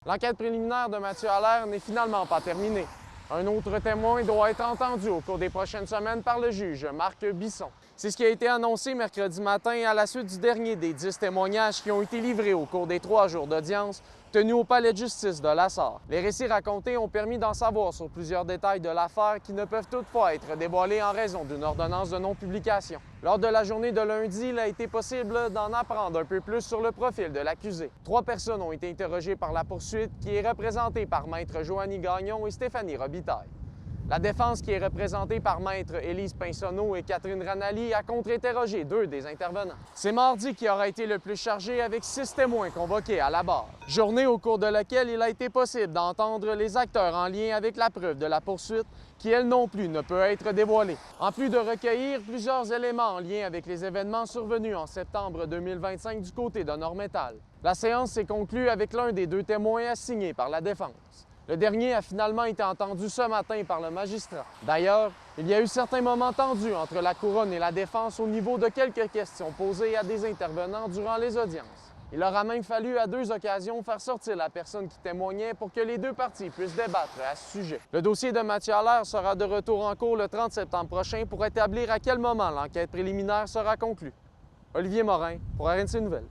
L'enquête préliminaire de Mathieu Allaire n'est finalement pas terminée. Un autre témoin doit être entendu au cours des prochaines semaines par le juge Marc Bisson. C'est ce qui a été annoncé mercredi matin à la suite du dernier des 10 témoignages qui ont été livrés au cours des 3 jours d'audience tenus au palais de justice de La Sarre. Les récits racontés ont permis d'en savoir sur plusieurs détails de l'affaire qui ne peuvent toutefois être dévoilés en raison d'une ordonnance de non-publication. Lors de la journée de lundi, il a été possible d'en apprendre un peu plus sur le profil de l'accusé. 3 personnes ont été interrogées par la poursuite qui est représentée par maître Joanie Gagnon et Stéphanie Robitaille. La défense, qui est représentée par maître Élise Pinsonneau et Catherine Ranalli, a contre-interrogé 2 des intervenants. C'est mardi qui aura été le plus chargé avec 6 témoins convoqués à la barre. Journée au cours de laquelle il a été possible d'entendre les acteurs en lien avec la preuve de la poursuite, qui elle non plus ne peut être dévoilée. En plus de recueillir plusieurs éléments en lien avec les événements survenus en septembre 2025 du côté de Nord-Métal. La séance s'est conclue avec l'un des 2 témoins assignés par la défense. Le dernier a finalement été entendu ce matin par le magistrat. D'ailleurs, il y a eu certains moments tendus entre la couronne et la défense au niveau de quelques questions posées à des intervenants durant les audiences. Il aura même fallu à 2 occasions faire sortir la personne qui témoignait pour que les 2 parties puissent débattre à ce sujet. Le dossier de Mathieu Allaire sera de retour en cours le 30 septembre prochain pour établir à quel moment l'enquête préliminaire sera conclue. Olivier Morin pour RNC Nouvelles.